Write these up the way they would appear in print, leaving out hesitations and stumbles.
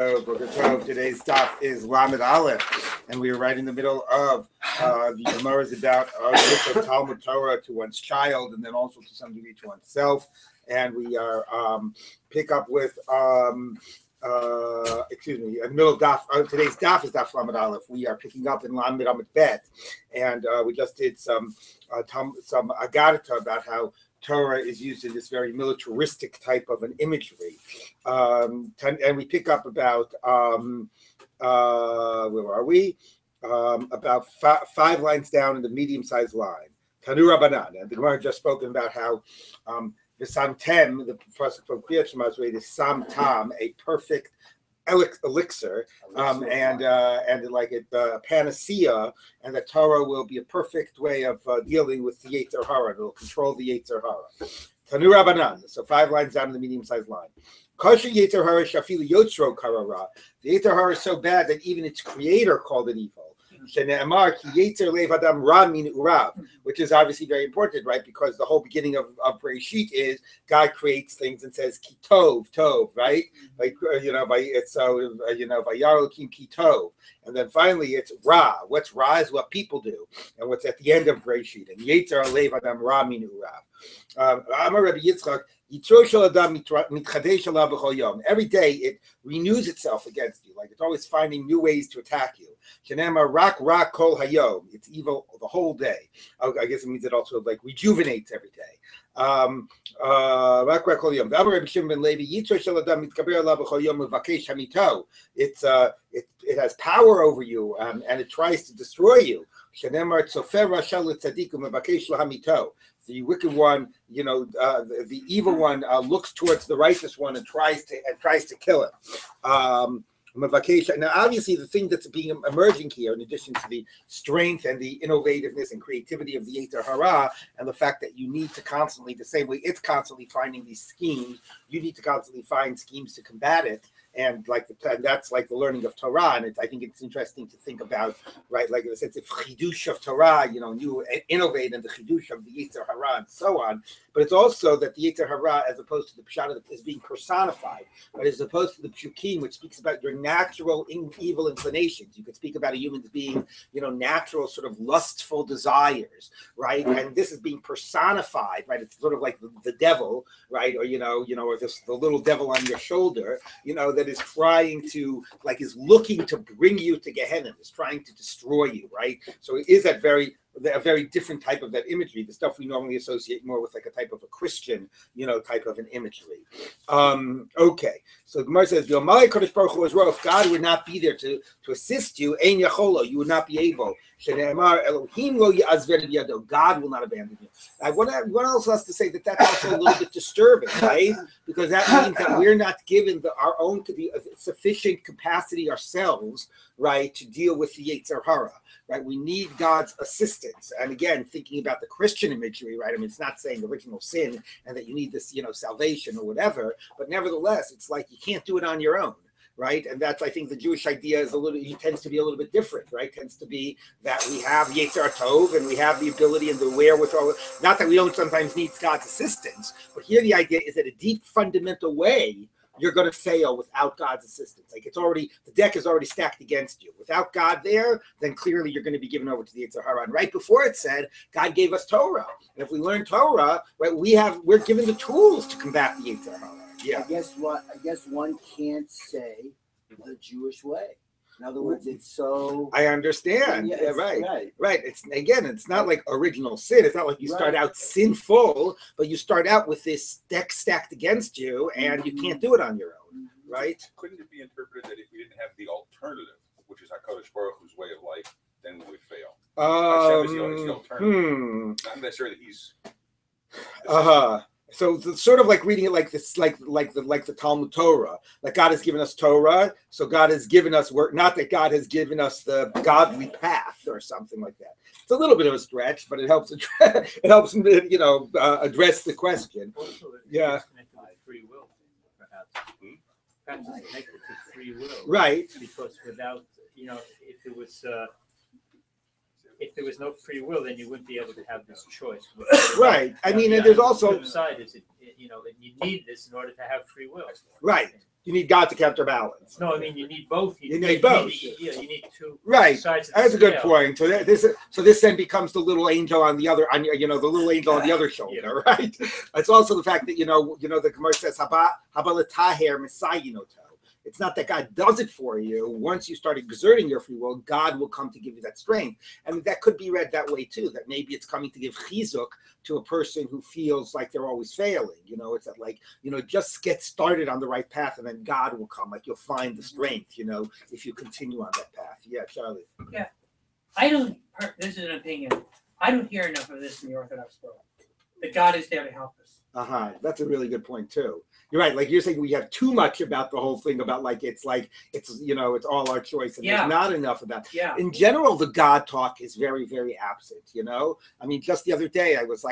Today's daf is Lamed Aleph, and we are right in the middle of the Gemara is about the of Talmud Torah to one's child, and then also to some degree to oneself. And we are pick up with in the middle of daf. Today's daf is daf Lamed Aleph. We are picking up in Lamed Amud Bet, and we just did some agadata about how Torah is used in this very militaristic type of an imagery. And we pick up about, where are we? About five lines down in the medium-sized line. Tanu Rabbanan. And the Gemara just spoken about how the Samtem, the professor from Kriyat Shema, is Samtam, a perfect elixir, and like a panacea, and the Torah will be a perfect way of dealing with the Yetzer Hara. It will control the Yetzer Hara. Tanu Rabbanan. So 5 lines down in the medium-sized line. Kasher Yetzer Hara shafilu yotzro karara. The Yetzer Hara is so bad that even its creator called it evil. Shene'amar ki yetzer lev adam ra min urav, which is obviously very important, right? Because the whole beginning of Bereshit is God creates things and says ki tov, right? Like it's vayarokim ki tov, and then finally it's ra. What's ra is what people do, and what's at the end of Bereshit. And yetzer lev adam ra min urav. Amar Rabbi Yitzchak. Every day it renews itself against you, like it's always finding new ways to attack you. It's evil the whole day. I guess it means it also like rejuvenates every day. It has power over you, and it tries to destroy you. The wicked one, the evil one looks towards the righteous one and tries to kill him. Now, obviously, the thing that's emerging here, in addition to the strength and the innovativeness and creativity of the Yetzer Hara, and the fact that you need to constantly, the same way it's constantly finding these schemes, you need to constantly find schemes to combat it. And that's like the learning of Torah, and I think it's interesting to think about, right? Like in the sense of chidush of Torah, you innovate in the chidush of the Yetzer Hara and so on. But it's also that the Yetzer Hara, as opposed to the pshat, is being personified, but as opposed to the psukim, which speaks about your natural evil inclinations. You could speak about a human being, natural sort of lustful desires, right? And this is being personified, right? It's sort of like the devil, right? Or or the little devil on your shoulder, that is trying to, is looking to bring you to Gehenna, is trying to destroy you, right? So it is a very different type of that imagery, the stuff we normally associate more with like a type of a Christian, type of an imagery. Okay, so Gemara says, if God would not be there to assist you, ein yacholo, you would not be able. God will not abandon you. What else has to say that's also a little bit disturbing, right? Because that means that we're not given our own sufficient capacity ourselves, right, to deal with the Yetzer Hara, right? We need God's assistance. And again, thinking about the Christian imagery, right? I mean, it's not saying original sin and that you need this, salvation or whatever, but nevertheless, it's like you can't do it on your own. Right, and that's, I think, the Jewish idea is tends to be a little bit different, right? Tends to be that we have Yetzer Tov and we have the ability and the wherewithal. Not that we don't sometimes need God's assistance, but here the idea is that a deep, fundamental way you're going to fail without God's assistance. Like the deck is already stacked against you. Without God there, then clearly you're going to be given over to the Yetzer Hara. And right before it said, God gave us Torah, and if we learn Torah, right, we're given the tools to combat the Yetzer Hara. Yeah. I guess one can't say the Jewish way. In other words, it's so. I understand. Yeah, right. It's not like original sin. It's not like you start out sinful, but you start out with this deck stacked against you, and you can't do it on your own, right? Couldn't it be interpreted that if we didn't have the alternative, which is HaKadosh Baruch Hu's way of life, then we would fail? Hashem is the alternative. Not necessarily that he's. So it's sort of like reading it like this, like the Talmud Torah. Like God has given us Torah, so God has given us work. Not that God has given us the godly path or something like that. It's a little bit of a stretch, but it helps. It helps address the question. Also, yeah. Free will, perhaps. Perhaps it's connected to free will. Right. Because without, if there was no free will, then you wouldn't be able to have this choice. Right. I mean, and there's also the flip side is you need this in order to have free will. Right. You need God to counterbalance. No, I mean you need both. You need both. Yeah, you need two Right. sides of the That's a good scale. point. So this then becomes the little angel on the other, the little angel on the other shoulder, right? It's also the fact that the Gemara says haba letaher misayinoto. It's not that God does it for you. Once you start exerting your free will, God will come to give you that strength. And that could be read that way too, that maybe it's coming to give chizuk to a person who feels like they're always failing. It's that just get started on the right path and then God will come. Like you'll find the strength, if you continue on that path. Yeah, Charlie. Yeah. This is an opinion. I don't hear enough of this in the Orthodox world. That God is there to help us. That's a really good point too. You're right. Like you're saying, we have too much about the whole thing about it's it's all our choice, and there's not enough of that. Yeah. In general, the God talk is very, very absent. I mean, just the other day, I was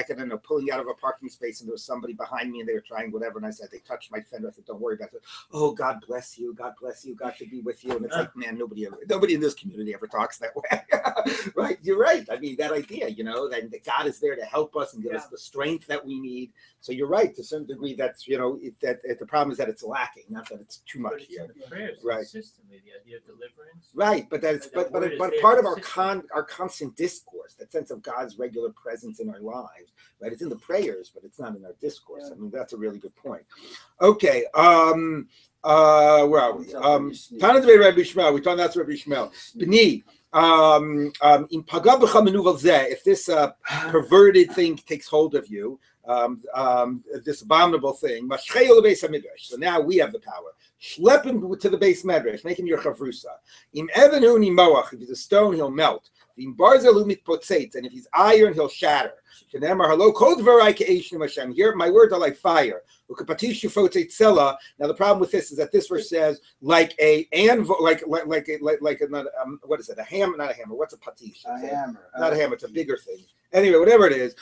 pulling out of a parking space, and there was somebody behind me, and they were trying whatever, and I said, they touched my fender. I said, don't worry about it. Oh, God bless you. God bless you. God should be with you. And it's like, man, nobody in this community ever talks that way, right? You're right. I mean, that idea, that God is there to help us and give us the strength that we need. So you're right to some degree. That's that the problem is that it's lacking, not that it's too much here. Right. Consistently, the idea of deliverance. Right, but part of our constant discourse, that sense of God's regular presence in our lives, right? It's in the prayers, but it's not in our discourse. I mean, that's a really good point. Okay, where are we? Tana de Rabbi Shmuel. We talked about Rabbi Shmuel. B'ni. If this perverted thing takes hold of you, this abominable thing, so now we have the power. Schlep him to the base medrash, make him your chavrusa. If he's a stone, he'll melt. And if he's iron, he'll shatter. Here, my words are like fire. Now the problem with this is that this verse says like a anvil, what is it? A hammer? Not a hammer. What's a patish? A hammer. Not a hammer. It's a bigger thing. Anyway, whatever it is.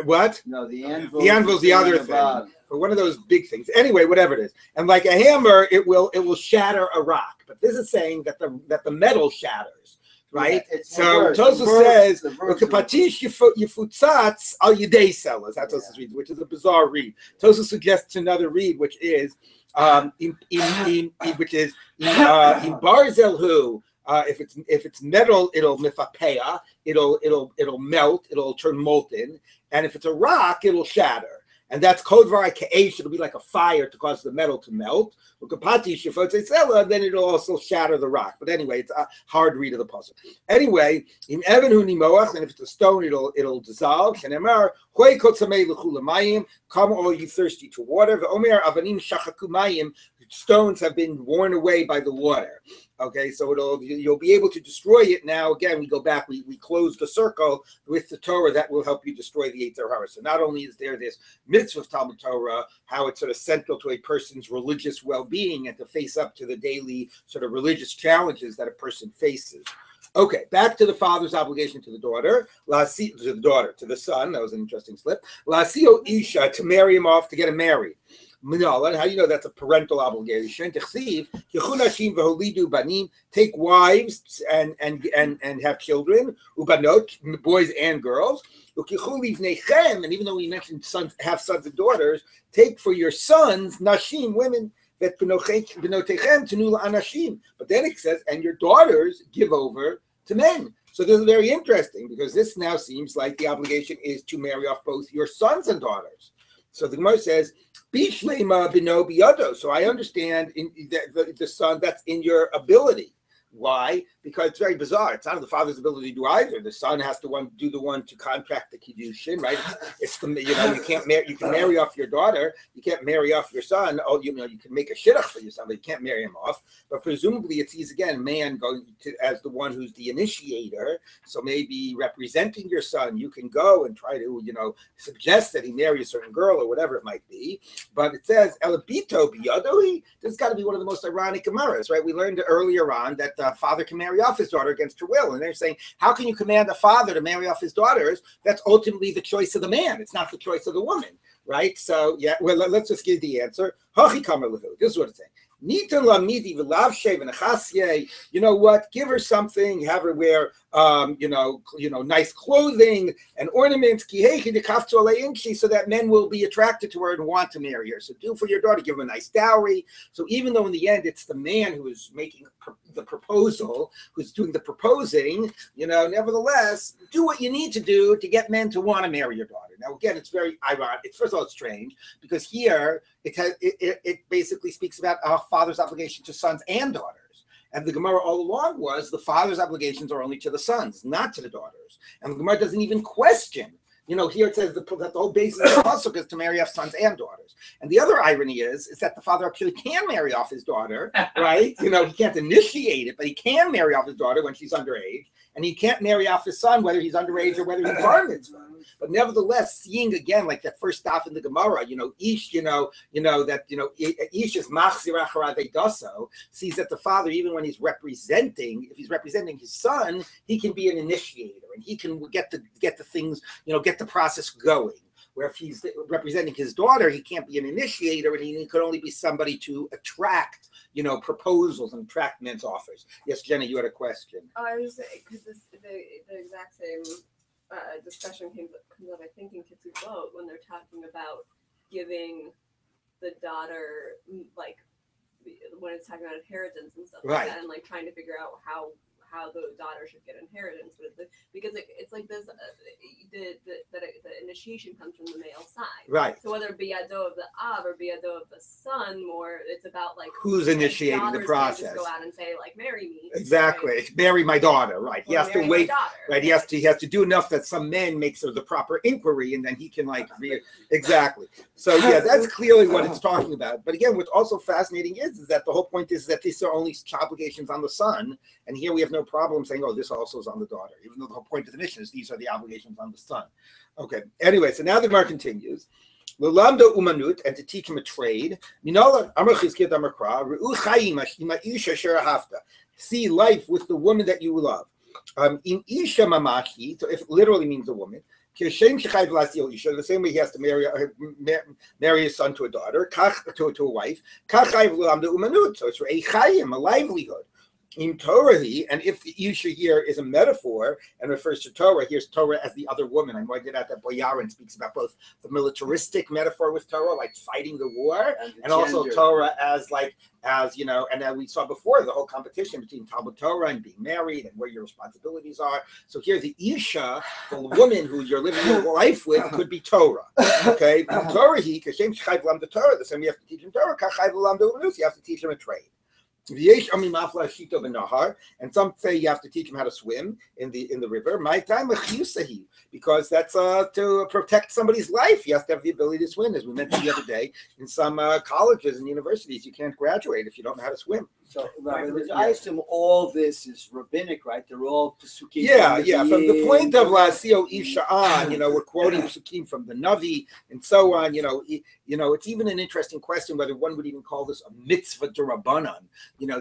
What? No, the anvil. The anvil's the other thing, or one of those big things. Anyway, whatever it is, and like a hammer, it will shatter a rock. But this is saying that the metal shatters, right? Yeah, so Tosfos says, "Ukapatish yifutzatz al yidei sellers." That's Tosfos reads, which is a bizarre read. Tosfos suggests another read, which is in barzel hu. If it's metal, it'll mifapeya, it'll melt, it'll turn molten, and if it's a rock, it'll shatter. And that's code varai keish. It'll be like a fire to cause the metal to melt. Then it'll also shatter the rock. But anyway, it's a hard read of the puzzle. Anyway, in Evan hu nimoach, and if it's a stone, it'll dissolve. Shenemar hoi kotsamei l'chula mayim. Come, all you thirsty to water. Ve'omer avanim shachaku mayim. Stones have been worn away by the water. Okay, so you'll be able to destroy it. Now again, we go back, we close the circle with the Torah that will help you destroy the Yetzer Hara. So not only is there this mitzvah of Talmud Torah, how it's sort of central to a person's religious well-being and to face up to the daily sort of religious challenges that a person faces. Okay, back to the father's obligation to the daughter, to the son. That was an interesting slip. Lasio isha, to marry him off, to get him married. How do you know that's a parental obligation? Take wives and have children, ubanot, boys and girls. And even though we mentioned sons, have sons and daughters, take for your sons nashim, women. But then it says, and your daughters give over to men. So this is very interesting because this now seems like the obligation is to marry off both your sons and daughters. So the Gemara says, Bishlema bino biyado. So I understand the son, that's in your ability. Why? Because it's very bizarre. It's not in the father's ability to do either. The son has to do the one to contract the Kiddushin, right? It's the you can't marry. You can marry off your daughter. You can't marry off your son. Oh, you can make a shidduch for your son, but you can't marry him off. But presumably, he's again man going to as the one who's the initiator. So maybe representing your son, you can go and try to suggest that he marry a certain girl or whatever it might be. But it says elabito biyadoi. This has got to be one of the most ironic gemaras, right? We learned earlier on that the father can marry off his daughter against her will, and they're saying, how can you command a father to marry off his daughters? That's ultimately the choice of the man. It's not the choice of the woman, right? So yeah, well, let's just give the answer. This is what it's saying. Nita lamidi v'lav shev v'nechasye. You know what? Give her something. Have her wear, nice clothing and ornaments. So that men will be attracted to her and want to marry her. So do for your daughter. Give her a nice dowry. So even though in the end it's the man who is making the proposal, who's doing the proposing, nevertheless, do what you need to do to get men to want to marry your daughter. Now, again, it's very ironic. First of all, it's strange because here it basically speaks about a father's obligation to sons and daughters. And the Gemara all along was the father's obligations are only to the sons, not to the daughters. And the Gemara doesn't even question. Here it says that the whole basis of the pasuk is to marry off sons and daughters. And the other irony is that the father actually can marry off his daughter, right? He can't initiate it, but he can marry off his daughter when she's underage. And he can't marry off his son, whether he's underage or whether he's bar mitzvah. But nevertheless, seeing again, like that first stop in the Gemara, Ish, Ish is machzirah harav daso, sees that the father, even when if he's representing his son, he can be an initiator and he can get the things, get the process going. Where if he's representing his daughter, he can't be an initiator and he could only be somebody to attract, proposals and attract men's offers. Yes, Jenna, you had a question. Oh, I was just because the exact same discussion comes up, I think, in Kitzuvot when they're talking about giving the daughter, like, when it's talking about inheritance and stuff like that, and like trying to figure out how the daughter should get inheritance, because it's like this, the initiation comes from the male side, right? So whether it be Yado of the Av or be Yado of the son, more it's about like who's initiating the process. Just go out and say like, marry me. Exactly, right? Marry my daughter, right? He has to wait, right? He has to do enough that some man makes the proper inquiry, and then he can exactly. So yeah, that's clearly what it's talking about. But again, what's also fascinating is that the whole point is that these are only obligations on the son, and here we have no problem saying, oh, this also is on the daughter, even though the whole point of the mission is these are the obligations on the son. Okay, anyway, so now the Gemara continues. L'lamdo umanut, and to teach him a trade. See life with the woman that you love. In isha mamaki, so if it literally means a woman, the same way he has to marry his son to a daughter, to a wife. So it's a chayim, a livelihood. In Torah, and if the Isha here is a metaphor and refers to Torah, here's Torah as the other woman. And pointed out that Boyarin speaks about both the militaristic metaphor with Torah, like fighting the war, and also Torah as and then we saw before the whole competition between Talmud Torah and being married and where your responsibilities are. So here the Isha, the woman who you're living your life with, could be Torah. Okay, Torah he kashem shchayv lam the Torah. The same you have to teach him Torah. Kachayv lam the you have to teach him a trade. And some say you have to teach him how to swim in the river. My time because that's to protect somebody's life. You have to have the ability to swim, as we mentioned the other day. In some colleges and universities, you can't graduate if you don't know how to swim. So, Rabbi, I assume all this is rabbinic, right? They're all pesukim. Yeah. From the point of Lasio Isha'an, we're quoting pesukim from the Navi and so on. It's even an interesting question whether one would even call this a mitzvah d'Rabbanan.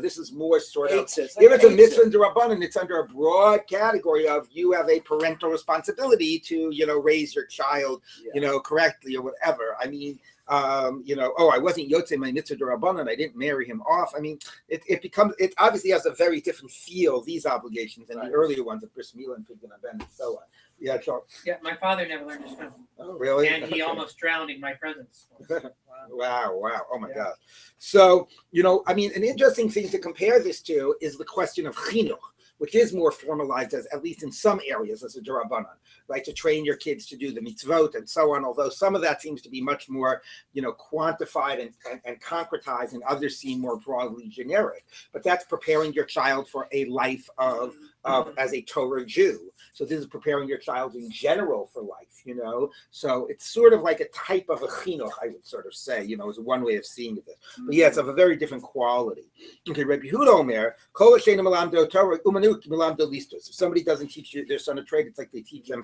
This is more sort of, if it's a mitzvah d'Rabbanan, it's under a broad category of you have a parental responsibility to, raise your child, correctly or whatever. I mean, I wasn't Yotze my mitzvah d'Rabbanan, I didn't marry him off. I mean, it obviously has a very different feel, these obligations, than the earlier ones of Bris Milah and Pidyon Ben and so on. Yeah, Charles. Yeah, my father never learned to swim. Oh, really? And he almost drowned in my presence. Wow. Oh my God. So, an interesting thing to compare this to is the question of chinuch, which is more formalized as, at least in some areas, as a d'Rabbanan, right? To train your kids to do the mitzvot and so on, although some of that seems to be much more, quantified and concretized, and others seem more broadly generic. But that's preparing your child for a life of as a Torah Jew. So this is preparing your child in general for life, So it's sort of like a type of a chinuch, I would sort of say, is one way of seeing this. But yeah, it's of a very different quality. Okay, Rabbi Yehuda Omer, Kol Hashem Melamdo Torah Umanut Melamdo Listos. If somebody doesn't teach their son a trade, it's like they teach them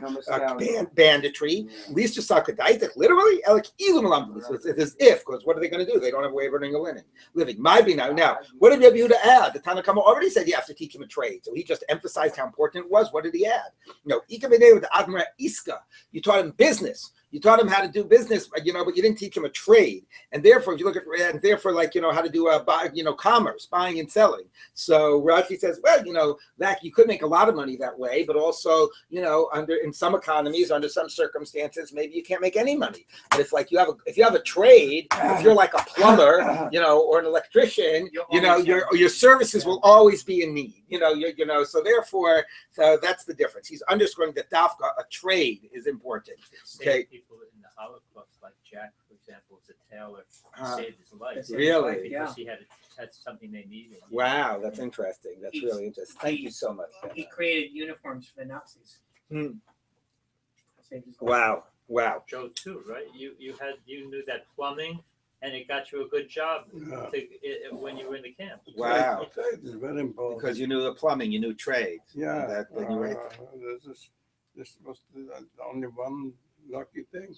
banditry. Listos Sakadaitek, literally, Elek Ilu Melamdo Listos. It's as if, because what are they going to do? They don't have a way of earning a living. Now, what did Rabbi Yehuda add? The Tanna Kama already said you have to teach him a trade, so he just emphasized how important it was. What did he add? Ika B'nei with the Admira Iska. You taught him business. You taught him how to do business, but you didn't teach him a trade. And therefore, if you look at, and therefore, like, how to do commerce, buying and selling. So Rashi says, well, that you could make a lot of money that way, but also, in some economies, under some circumstances, maybe you can't make any money. But it's like if you have a trade, if you're like a plumber, or an electrician, your services will always be in need. So therefore, that's the difference. He's underscoring that dafka, a trade, is important. Okay. People in the Holocaust, like Jack, for example, was a tailor, saved his life. Really? Because he had something they needed. Wow, that's interesting. That's really interesting. Thank you so much. He created uniforms for the Nazis. Saved his life. Wow. Joe too, right? You knew that plumbing, and it got you a good job when you were in the camp. Wow. It's very important. Because you knew the plumbing, you knew trades. Yeah. This was the only one lucky thing.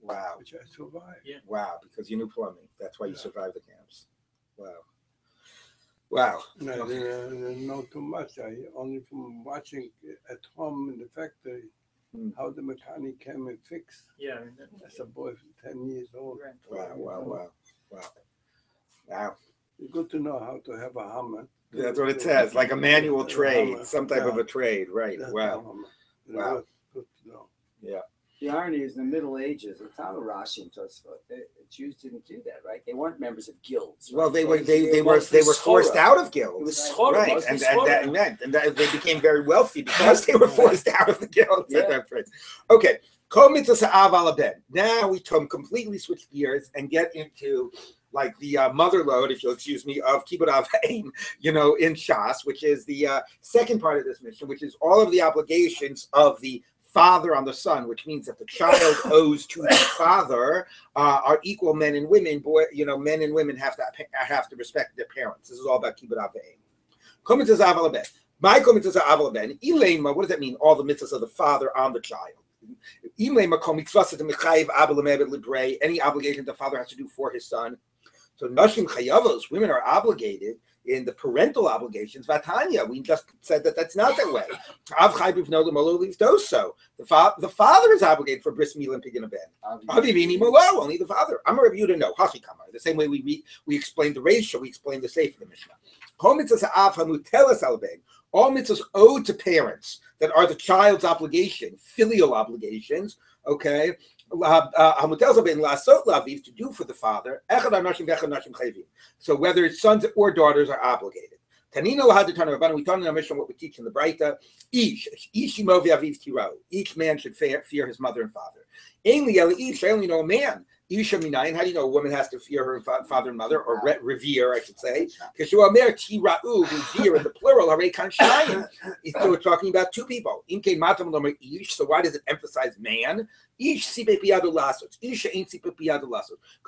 Wow. Which I survived. Yeah. Wow, because you knew plumbing. That's why you survived the camps. Wow. And I didn't know too much. I only from watching at home in the factory how the mechanic came and fixed. Yeah. As a boy, 10 years old. Wow. It's good to know how to have a hammer. That's what it says, like a manual trade, some type of a trade, right? Wow. Good to know. Yeah. The irony is, in the Middle Ages, the time of Rashi and Tosfot, the Jews didn't do that, right? They weren't members of guilds. Right? Well, they were forced out of guilds. It was schora, right? And they became very wealthy because they were forced out of the guilds at that point. Okay. Now we completely switch gears and get into like the mother load, if you'll excuse me, of Kibbud Av V'Em, in Shas, which is the second part of this mission, which is all of the obligations of the father on the son, which means that the child owes to the father are equal men and women. Men and women have to respect their parents. This is all about Kibbud Av V'Em. My what does that mean? All the mitzvahs of the father on the child. Any obligation the father has to do for his son. So nashim chayavos, women are obligated in the parental obligations. Vatanya, we just said that that's not that way. Av chaybiv no lemolo livdoso. The father is obligated for bris milah and pidyon haben. Avivini molo, only the father. I'm a review to know. Hachikamar. The same way we explained the ratio, we explained the sefer of the Mishnah. Kol mitzvahs ha'av hamutelas al ben. All mitzvahs owed to parents that are the child's obligation, filial obligations. Okay. To do for the father, so whether it's sons or daughters are obligated. We taught in our mission what we teach in the Breita. Each man should fear his mother and father. I only know a man. How do you know a woman has to fear her father and mother, or revere, I should say? Because you are revere in the plural. So we're talking about two people. So why does it emphasize man? Because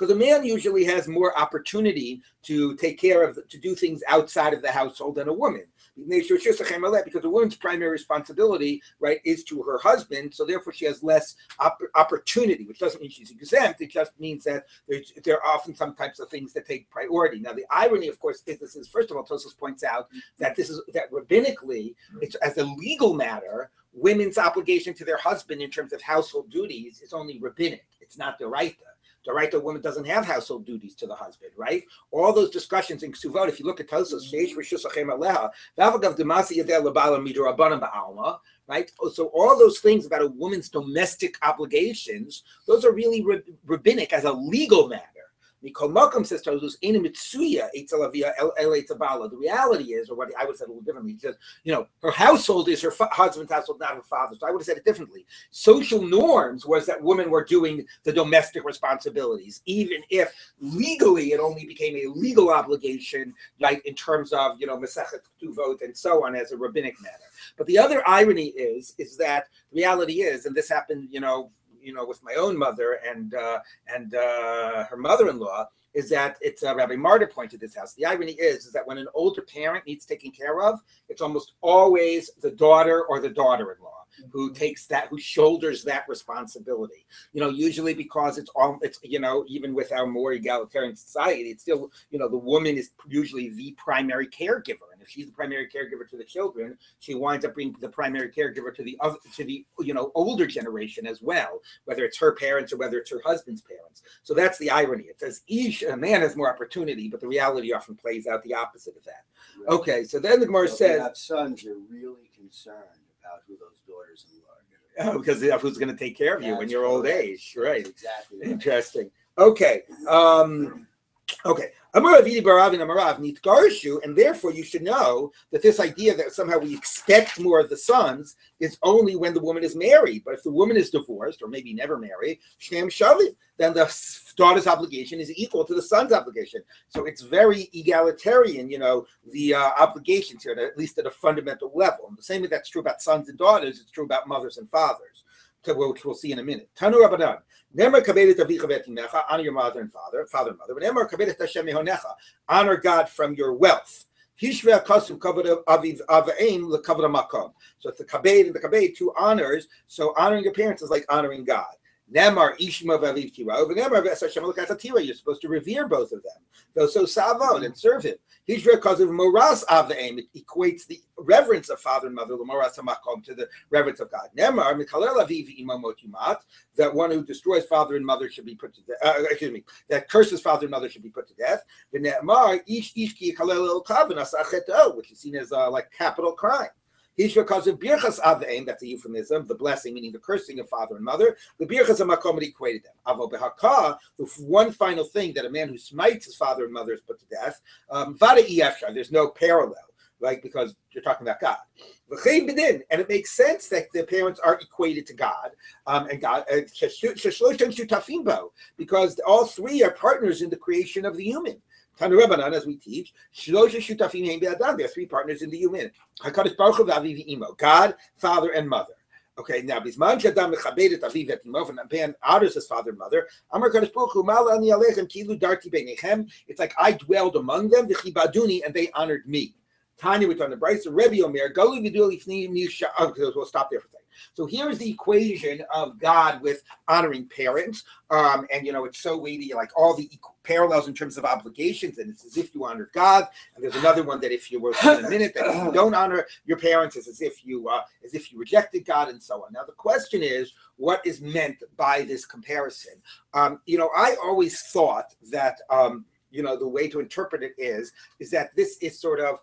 a man usually has more opportunity to take care of, to do things outside of the household than a woman. Because a woman's primary responsibility, right, is to her husband, so therefore she has less opportunity, which doesn't mean she's exempt. It just means that there are often some types of things that take priority. Now, the irony, of course, is this is, first of all, Tosfos points out that that rabbinically, it's as a legal matter, women's obligation to their husband in terms of household duties is only rabbinic. It's not Doraita. Doraita, woman doesn't have household duties to the husband, right? All those discussions in Ksuvot, if you look at Tosfos, right? So all those things about a woman's domestic obligations, those are really rabbinic as a legal matter. Says Tosfos, the reality is, or what I would have said a little differently, he says, her household is her husband's household, not her father's. So I would have said it differently. Social norms was that women were doing the domestic responsibilities, even if legally it only became a legal obligation, right, in terms of, Masechet Ketuvot and so on, as a rabbinic matter. But the other irony is that reality is, and this happened, with my own mother and her mother-in-law, is that it's Rabbi Marta pointed this out. The irony is that when an older parent needs taken care of, it's almost always the daughter or the daughter-in-law. who takes that, who shoulders that responsibility. Usually because it's even with our more egalitarian society, it's still, the woman is usually the primary caregiver. And if she's the primary caregiver to the children, she winds up being the primary caregiver to the older generation as well, whether it's her parents or whether it's her husband's parents. So that's the irony. It says a man has more opportunity, but the reality often plays out the opposite of that. Right. Okay, so then the Gemara So if says, you have sons, you're really concerned about who those daughters-in-law are going to be. because who's going to take care of you when That's you're old correct. age, right? That's exactly right. Interesting. Okay. Okay. And therefore you should know that this idea that somehow we expect more of the sons is only when the woman is married. But if the woman is divorced or maybe never married, then the daughter's obligation is equal to the son's obligation. So it's very egalitarian, the obligations here, at least at a fundamental level. And the same way that's true about sons and daughters, it's true about mothers and fathers, which we'll see in a minute. Tanu Rabbanan. Honor your mother and father and mother. Honor God from your wealth. So it's the kabed and the kabed, two honors. So honoring your parents is like honoring God. You're supposed to revere both of them. So savon and serve him. It equates the reverence of father and mother to the reverence of God. That one who destroys father and mother should be put to death. That curses father and mother should be put to death. Which is seen as like capital crime. Because of birchas avein, that's a euphemism, the blessing, meaning the cursing of father and mother. The birchas makom equated them. Avo behaka, the one final thing that a man who smites his father and mother is put to death. Vada iyafshar, there's no parallel, right? Because you're talking about God. And it makes sense that the parents are equated to God, and God, because all three are partners in the creation of the human. Tanu Rabbanan, as we teach, there are three partners in the human. God, father, and mother. Okay, now Bisman Shadam Mechabed Aviv et Imov, and a man honors his father and mother. Amar Kadosh Baruch Hu Mala Ani Alechem Kilu Darti Beinechem. It's like I dwelled among them, V'chibaduni, and they honored me. Tanya, we on the Bryce, Rebbe Omer, Goli Vidul Ifni Nisha. We'll stop there for a second. So here's the equation of God with honoring parents. And it's so weighty, like all the parallels in terms of obligations, and it's as if you honor God. And there's another one that if you were in a minute, that if you don't honor your parents, it's as if you rejected God, and so on. Now the question is, what is meant by this comparison? I always thought that the way to interpret it is that this is sort of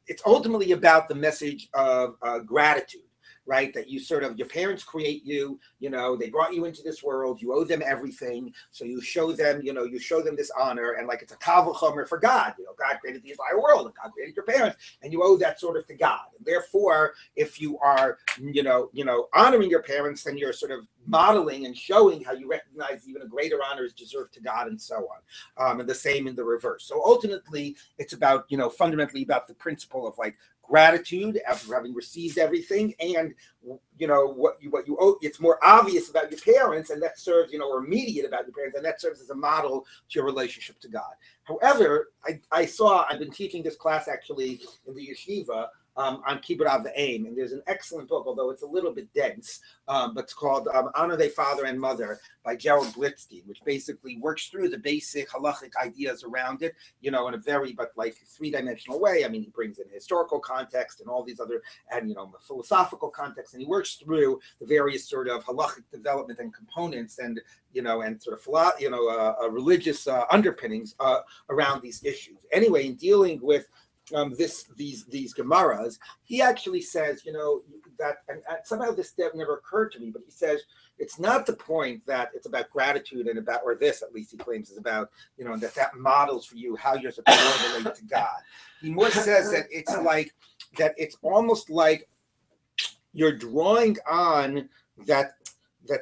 it's ultimately about the message of gratitude. Right, that your parents create you, they brought you into this world, you owe them everything, so you show them this honor, and like it's a kal v'chomer for God, God created the entire world, and God created your parents, and you owe that sort of to God. And therefore, if you are, honoring your parents, then you're sort of modeling and showing how you recognize even a greater honor is deserved to God, and so on. And the same in the reverse. So ultimately, it's about, fundamentally about the principle of like gratitude after having received everything, and what you owe. It's more obvious about your parents, and that serves or immediate about your parents, and that serves as a model to your relationship to God. However, I've been teaching this class actually in the yeshiva on Kibbutz Av V'Aim, and there's an excellent book, although it's a little bit dense, but it's called Honor Thy Father and Mother by Gerald Blitzstein, which basically works through the basic halachic ideas around it, in a very, but like three-dimensional way. I mean, he brings in historical context and all these other, and, philosophical context, and he works through the various sort of halachic development and components and, and sort of, religious underpinnings around these issues. Anyway, in dealing with these Gemaras, he actually says, that, and somehow this never occurred to me, but he says it's not the point that it's about gratitude and about, or this at least he claims is about, that models for you how you're supposed to relate to God. He more says that it's like, that it's almost like you're drawing on that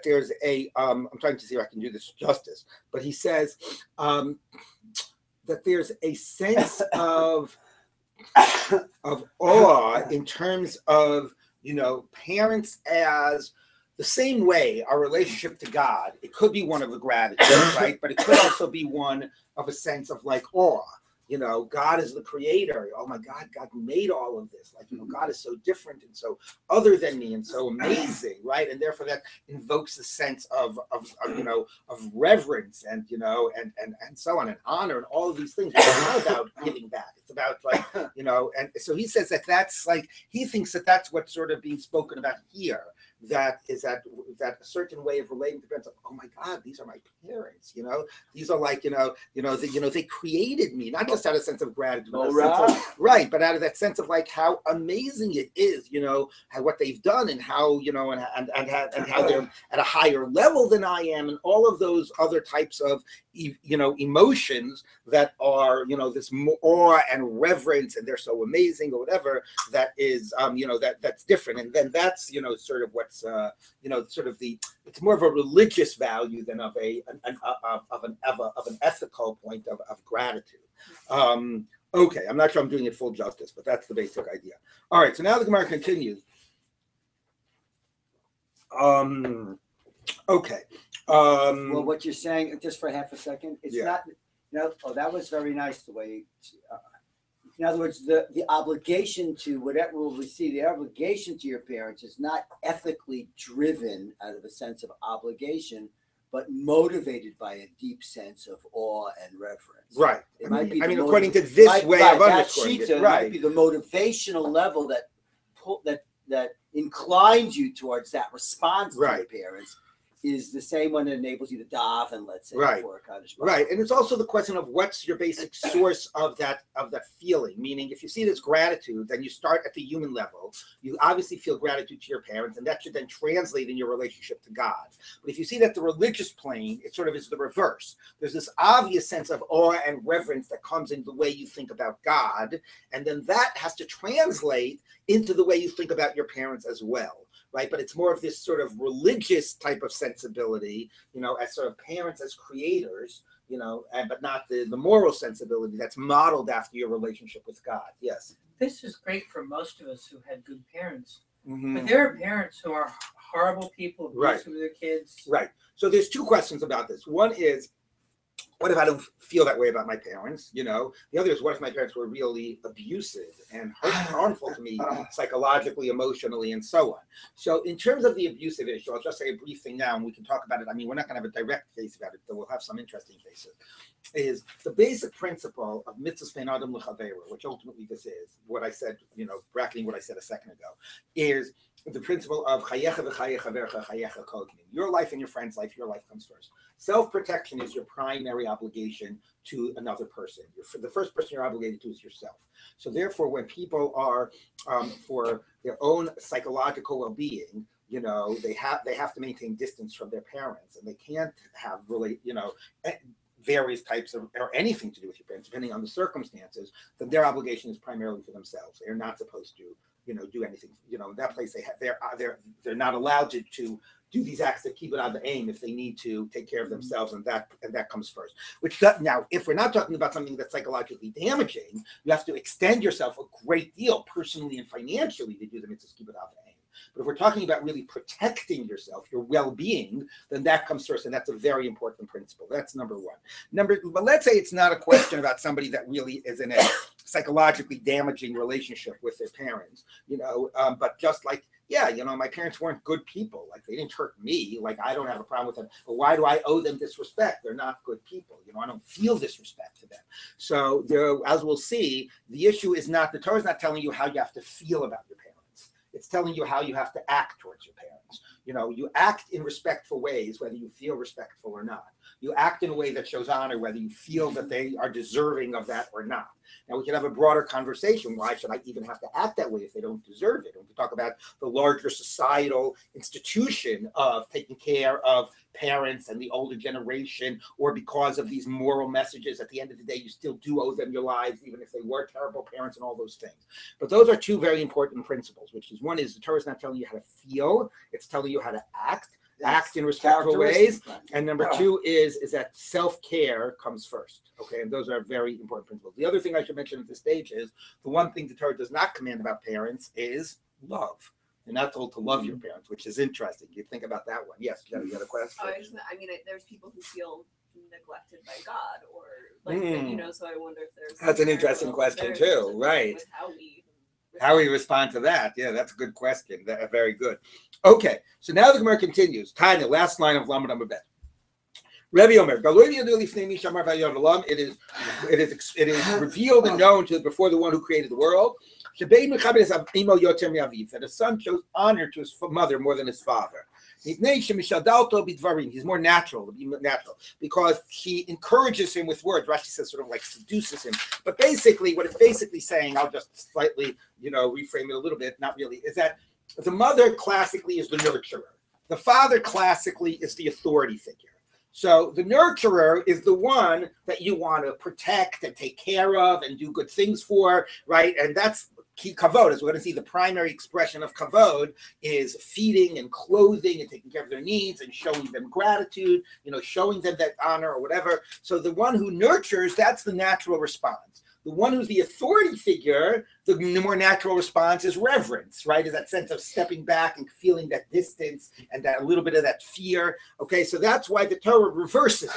there's a, I'm trying to see if I can do this justice, but he says that there's a sense of awe in terms of parents as the same way our relationship to God. It could be one of the gratitude, right? But it could also be one of a sense of like awe. God is the creator. Oh my God, God made all of this. Like, God is so different and so other than me and so amazing, right? And therefore that invokes a sense of reverence and so on, and honor and all of these things. It's not about giving back. It's about and so he says that's like, he thinks that that's what's sort of being spoken about here. That a certain way of relating to parents. Like, oh my God, these are my parents. These are like they created me, not just out of a sense of gratitude, right, but out of that sense of like how amazing it is, how what they've done and how and how they're at a higher level than I am, and all of those other types of emotions that are this awe and reverence, and they're so amazing or whatever. That is that's different, and then that's sort of what's sort of it's more of a religious value than of an ethical point of gratitude. Okay, I'm not sure I'm doing it full justice, but that's the basic idea. All right, so now the Gemara continues. Okay. Well, what you're saying, just for half a second, it's not. That was very nice the way. In other words, the obligation to whatever we see, the obligation to your parents is not ethically driven out of a sense of obligation, but motivated by a deep sense of awe and reverence. Right. It might be according to this way of underscoring it, it might be the motivational level that inclines you towards that response to your parents. Is the same one that enables you to daven, let's say, for a Kaddish. Right, and it's also the question of what's your basic source of that feeling. Meaning, if you see it as gratitude, then you start at the human level. You obviously feel gratitude to your parents, and that should then translate in your relationship to God. But if you see that the religious plane, it sort of is the reverse. There's this obvious sense of awe and reverence that comes in the way you think about God, and then that has to translate into the way you think about your parents as well. Right, but it's more of this sort of religious type of sensibility, as sort of parents as creators, but not the moral sensibility that's modeled after your relationship with God. Yes. This is great for most of us who had good parents, Mm-hmm. but there are parents who are horrible people, abusive with their kids. Right. So there's two questions about this. One is, what if I don't feel that way about my parents? The other is, what if my parents were really abusive and harmful to me psychologically, emotionally, and so on? So in terms of the abusive issue, I'll just say a brief thing now, and we can talk about it. I mean, we're not going to have a direct case about it, but we'll have some interesting cases. Is the basic principle of mitzvahs ben adam l'chaveru, which ultimately this is, what I said, bracketing what I said a second ago, is the principle of chayecha v'chayecha vercha chayecha kol k'nim. Your life and your friend's life, your life comes first. Self-protection is your primary obligation to another person. The first person you're obligated to is yourself. So therefore, when people are for their own psychological well-being, they have to maintain distance from their parents, and they can't have really, various types of, or anything to do with your parents, depending on the circumstances, then their obligation is primarily for themselves. They're not supposed to, do anything. In that place they're not allowed to do these acts that keep it on the aim if they need to take care of themselves, and that comes first. Now, if we're not talking about something that's psychologically damaging, you have to extend yourself a great deal personally and financially to do them. It's just keep it on the aim. But if we're talking about really protecting yourself, your well-being, then that comes first, and that's a very important principle. That's number one. But let's say it's not a question about somebody that really is in a psychologically damaging relationship with their parents, but just like, my parents weren't good people. Like, they didn't hurt me. Like, I don't have a problem with them. But why do I owe them disrespect? They're not good people. I don't feel disrespect to them. So as we'll see, the issue is not, the Torah is not telling you how you have to feel about your parents. It's telling you how you have to act towards your parents. You act in respectful ways, whether you feel respectful or not. You act in a way that shows honor, whether you feel that they are deserving of that or not. Now, we can have a broader conversation. Why should I even have to act that way if they don't deserve it? And we can talk about the larger societal institution of taking care of parents and the older generation, or because of these moral messages. At the end of the day, you still do owe them your lives, even if they were terrible parents and all those things. But those are two very important principles, which is, one is the Torah is not telling you how to feel, it's telling you how to act in respectful ways. And number two is that self-care comes first. Okay, and those are very important principles. The other thing I should mention at this stage is the one thing the Torah does not command about parents is love. You're not told to love your parents, which is interesting. You think about that one. Yes, you got a question? There's people who feel neglected by God, or like you know. So I wonder if there's That's an interesting question too, right? With how we respond to that. Yeah, that's a good question. Very good. Okay, so now the Gemara continues. Tanya, last line of Lamed Amud Bet. Rabbi Omer, it is revealed and known to before the one who created the world that a son shows honor to his mother more than his father. He's more natural, because he encourages him with words. Rashi says sort of like seduces him. But basically, what it's basically saying, I'll just slightly, reframe it a little bit, not really, is that the mother classically is the nurturer. The father classically is the authority figure. So the nurturer is the one that you want to protect and take care of and do good things for, right? And that's key kavod. As we're going to see, the primary expression of kavod is feeding and clothing and taking care of their needs and showing them gratitude, showing them that honor or whatever. So the one who nurtures, that's the natural response. The one who's the authority figure, the more natural response is reverence, right? Is that sense of stepping back and feeling that distance and that a little bit of that fear. Okay, so that's why the Torah reverses it.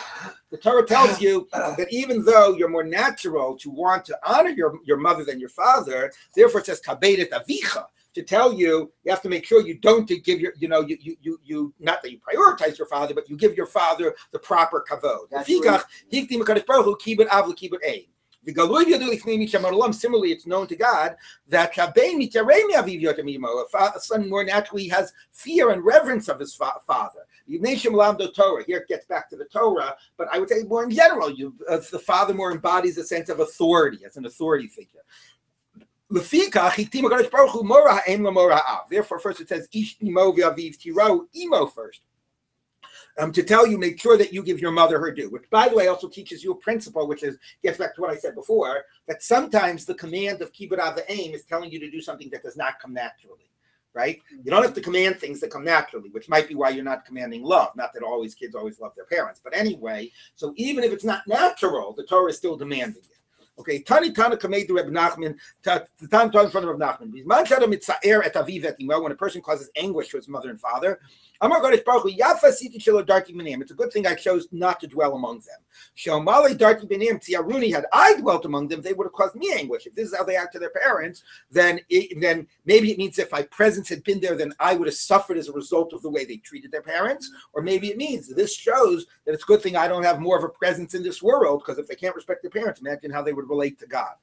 The Torah tells you that even though you're more natural to want to honor your mother than your father, therefore it says kabedet avicha, to tell you have to make sure you don't give your, you not that you prioritize your father, but you give your father the proper kavod. Similarly, it's known to God that a son more naturally has fear and reverence of his father. Here it gets back to the Torah, but I would say more in general, the father more embodies a sense of authority as an authority figure. Therefore, first it says ish imo v'aviv tiro, imo first. To tell you, make sure that you give your mother her due, which, by the way, also teaches you a principle, which gets back to what I said before, that sometimes the command of kibbud av v'em is telling you to do something that does not come naturally, right? You don't have to command things that come naturally, which might be why you're not commanding love. Not that kids always love their parents, but anyway, so even if it's not natural, the Torah is still demanding it. Okay, Tani Tana Kamei Reb Nachman, Tan in front of Reb Nachman. When a person causes anguish to his mother and father, it's a good thing I chose not to dwell among them. Had I dwelt among them, they would have caused me anguish. If this is how they act to their parents, then maybe it means if my presence had been there, then I would have suffered as a result of the way they treated their parents. Or maybe it means this shows that it's a good thing I don't have more of a presence in this world, because if they can't respect their parents, imagine how they would relate to God.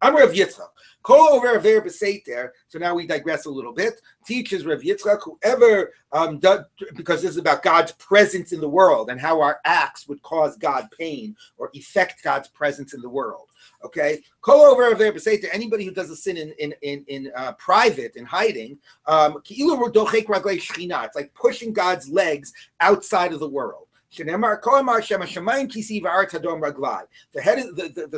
I'm Rav Yitzchak. Kol over there beseiter. So now we digress a little bit. Teaches Rav Yitzchak, whoever because this is about God's presence in the world and how our acts would cause God pain or affect God's presence in the world. Okay, Kol over there beseiter. Anybody who does a sin in private, in hiding, it's like pushing God's legs outside of the world. The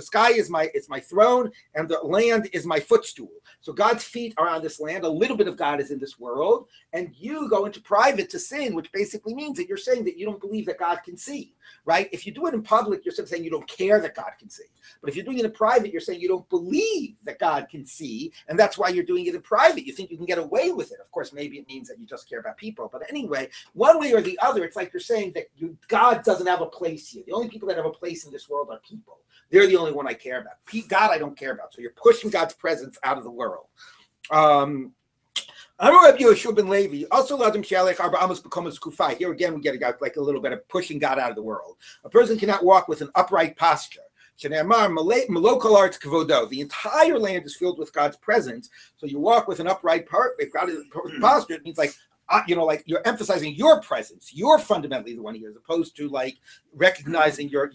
sky is my throne, and the land is my footstool. So God's feet are on this land. A little bit of God is in this world, and you go into private to sin, which basically means that you're saying that you don't believe that God can see, right? If you do it in public, you're saying you don't care that God can see. But if you're doing it in private, you're saying you don't believe that God can see, and that's why you're doing it in private. You think you can get away with it. Of course, maybe it means that you just care about people. But anyway, one way or the other, it's like you're saying that God doesn't have a place here. The only people that have a place in this world are people. They're the only one I care about. God, I don't care about. So you're pushing God's presence out of the world. I'm Rabbi Yoshua ben Levi. Also, here again, we get like a little bit of pushing God out of the world. A person cannot walk with an upright posture. The entire land is filled with God's presence. So you walk with an upright posture. It means like you're emphasizing your presence. You're fundamentally the one here, as opposed to like recognizing your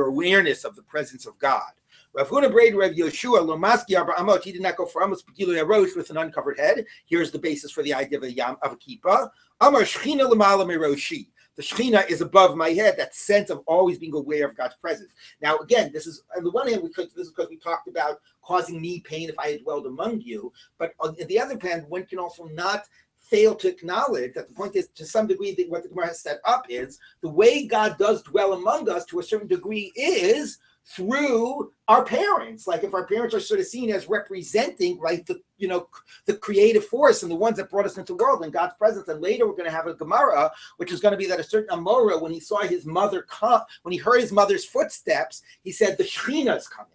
awareness of the presence of God. Rav Huna Braid, Rav Yoshua, Lomaski Arba Amot, he did not go for Amos Pekilui Arosh with an uncovered head. Here's the basis for the idea of a kippah. Amar Shechina Lamala Meroshi. The Shekhinah is above my head, that sense of always being aware of God's presence. Now, again, this is, on the one hand, this is because we talked about causing me pain if I had dwelled among you. But on the other hand, one can also not fail to acknowledge that the point is, to some degree, what the Gemara has set up is the way God does dwell among us to a certain degree is through our parents. Like if our parents are sort of seen as representing, right, the creative force and the ones that brought us into the world in God's presence. And later we're going to have a Gemara, which is going to be that a certain Amora, when he saw his mother come, when he heard his mother's footsteps, he said, the Shekhinah is coming.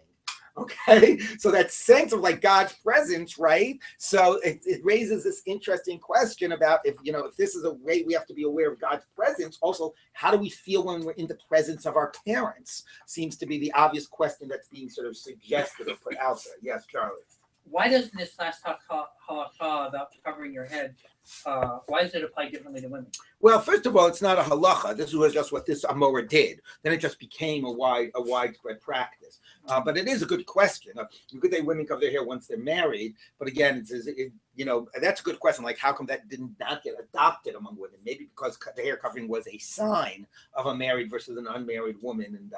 Okay, so that sense of like God's presence, right? So it raises this interesting question about if this is a way we have to be aware of God's presence. Also, how do we feel when we're in the presence of our parents? Seems to be the obvious question that's being sort of suggested or put out there. Yes, Charlie. Why doesn't this last halakha about covering your head? Why does it apply differently to women? Well, first of all, it's not a halacha. This was just what this Amora did. Then it just became a widespread practice. But it is a good question. Good day women cover their hair once they're married. But again, that's a good question. Like, how come that did not get adopted among women? Maybe because the hair covering was a sign of a married versus an unmarried woman. And,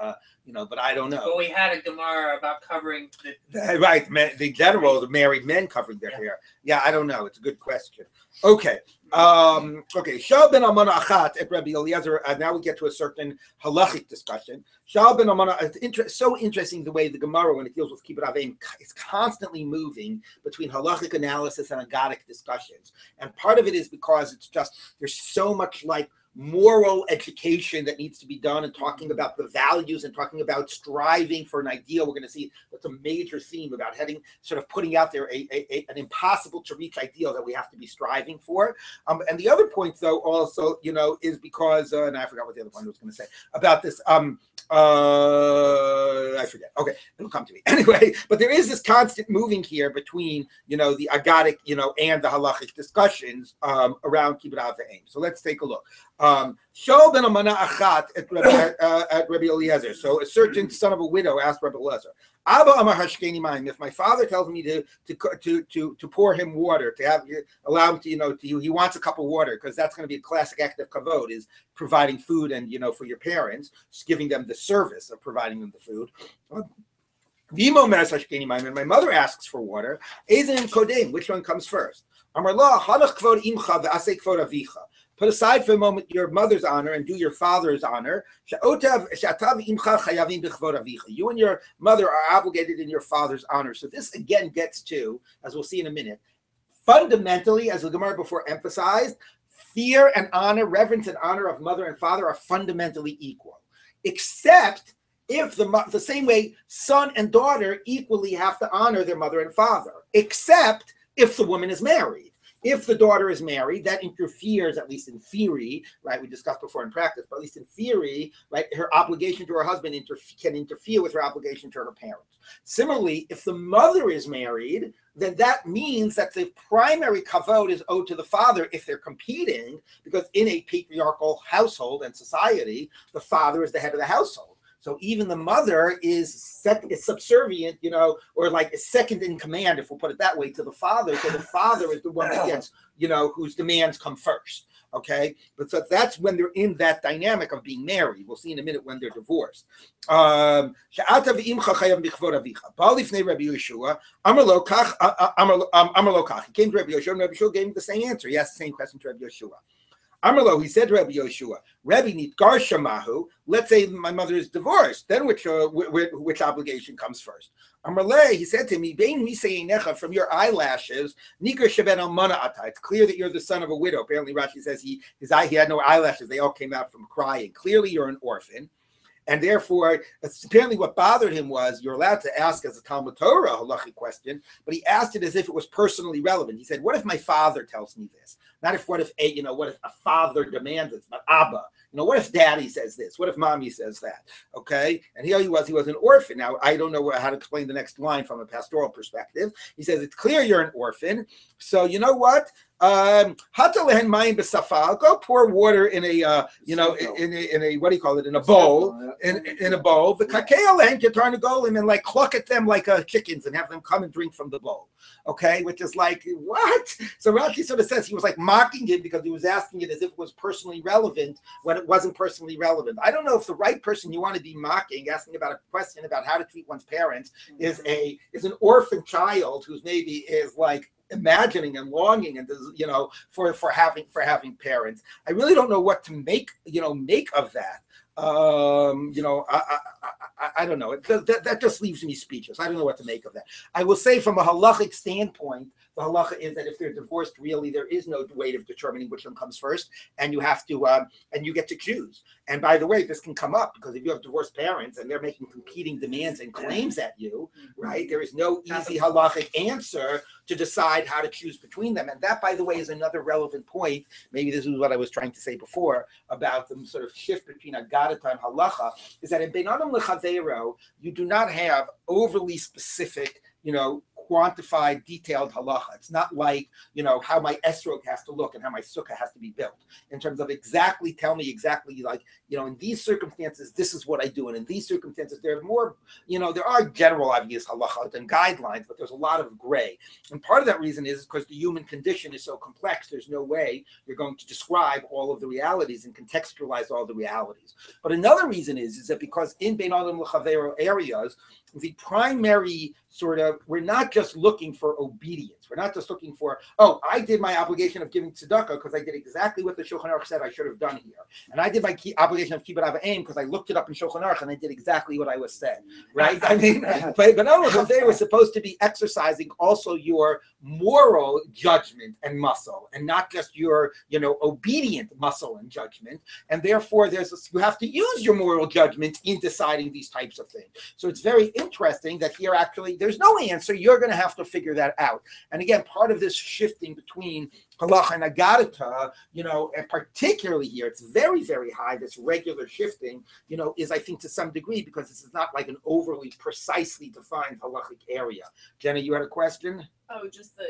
but I don't know. But we had a Gemara about covering right. The general, the married men covering their hair. Yeah, I don't know. It's a good question. Okay. Shal ben Amana Achat at Rabbi Eliezer. Now we get to a certain halachic discussion. Shal ben Amana. It's so interesting the way the Gemara, when it deals with Kibbutz Avim, is constantly moving between halachic analysis and agadic discussions. And part of it is because it's just there's so much like moral education that needs to be done, and talking about the values and talking about striving for an ideal. We're going to see that's a major theme about sort of putting out there an impossible to reach ideal that we have to be striving for. And the other point, though, also, is because, and I forgot what the other point I was going to say about this. I forget. Okay, it'll come to me anyway. But there is this constant moving here between, the agadic, and the halachic discussions around Kibbutz Avim. So let's take a look. Shol ben Amana Achat at Rabbi Eliezer. So a certain son of a widow asked Rabbi Eliezer, Abba Amar Hashkeni Mayim. If my father tells me to pour him water, allow him to, he wants a cup of water, because that's going to be a classic act of kavod, is providing food and for your parents, just giving them the service of providing them the food. And my mother asks for water. Which one comes first? Amar la halach kvod imcha ve'asei kvod avicha. Put aside for a moment your mother's honor and do your father's honor. You and your mother are obligated in your father's honor. So this again gets to, as we'll see in a minute, fundamentally, as the Gemara before emphasized, fear and honor, reverence and honor of mother and father are fundamentally equal, except if the same way son and daughter equally have to honor their mother and father, except if the woman is married. If the daughter is married, that interferes, at least in theory, right? We discussed before in practice, but at least in theory, right? Her obligation to her husband can interfere with her obligation to her parents. Similarly, if the mother is married, then that means that the primary kavod is owed to the father if they're competing, because in a patriarchal household and society, the father is the head of the household. So even the mother is subservient, or like is second in command, if we'll put it that way, to the father. So the father is the one that gets, whose demands come first. Okay, but so that's when they're in that dynamic of being married. We'll see in a minute when they're divorced. He came to Rabbi Yeshua, and Rabbi Yeshua gave him the same answer. He asked the same question to Rabbi Yeshua. Amarlo, he said to Rabbi Yoshua, Rabbi nitgar shamahu. Let's say my mother is divorced. Then which obligation comes first? Amarle, he said to me, Bein miseinecha, from your eyelashes, nikar sheben almana ata. It's clear that you're the son of a widow. Apparently, Rashi says he had no eyelashes. They all came out from crying. Clearly, you're an orphan. And therefore, apparently what bothered him was, you're allowed to ask as a Talmud Torah halachic question, but he asked it as if it was personally relevant. He said, what if my father tells me this? Not what if a father demands it, but Abba. What if daddy says this? What if mommy says that? Okay. And here he was an orphan. Now, I don't know how to explain the next line from a pastoral perspective. He says, it's clear you're an orphan. So you know what? Go pour water in a in a what do you call it, in a bowl, in a bowl, the and like cluck at them like chickens and have them come and drink from the bowl. Okay, which is like, what? So Rashi sort of says he was like mocking it because he was asking it as if it was personally relevant when it wasn't personally relevant. I don't know if the right person you want to be mocking, asking about a question about how to treat one's parents, is an orphan child who's maybe is like imagining and longing and for having parents. I really don't know what to make of that. I don't know. That just leaves me speechless. I don't know what to make of that. I will say from a halachic standpoint, the halacha is that if they're divorced, really there is no way of determining which one comes first, and you have to and you get to choose. And by the way, this can come up because if you have divorced parents and they're making competing demands and claims at you, right? There is no easy halachic answer to decide how to choose between them. And that, by the way, is another relevant point. Maybe this is what I was trying to say before about the sort of shift between Agadata and halacha, is that in Bein Adam L'Chaveiro, you do not have overly specific, quantified, detailed halacha. It's not like, how my esrog has to look and how my sukkah has to be built in terms of exactly, tell me exactly, like, in these circumstances, this is what I do. And in these circumstances, there's more, there are general obvious halachot and guidelines, but there's a lot of gray. And part of that reason is because the human condition is so complex, there's no way you're going to describe all of the realities and contextualize all the realities. But another reason is that because in Bein Adam L'Chaveiro areas, the primary sort of, we're not just looking for obedience. We're not just looking for, I did my obligation of giving tzedakah because I did exactly what the Shulchan Aruch said I should have done here. And I did my obligation of kibbut av v'em because I looked it up in Shulchan Aruch and I did exactly what I was said, right? I mean, but they were supposed to be exercising also your moral judgment and muscle, and not just your, obedient muscle and judgment. And therefore, you have to use your moral judgment in deciding these types of things. So it's very interesting that here actually there's no answer. You're going to have to figure that out. And again, part of this shifting between halacha and agadata, and particularly here, it's very, very high. This regular shifting, is, I think, to some degree because this is not like an overly precisely defined halachic area. Jenna, you had a question? Oh, just the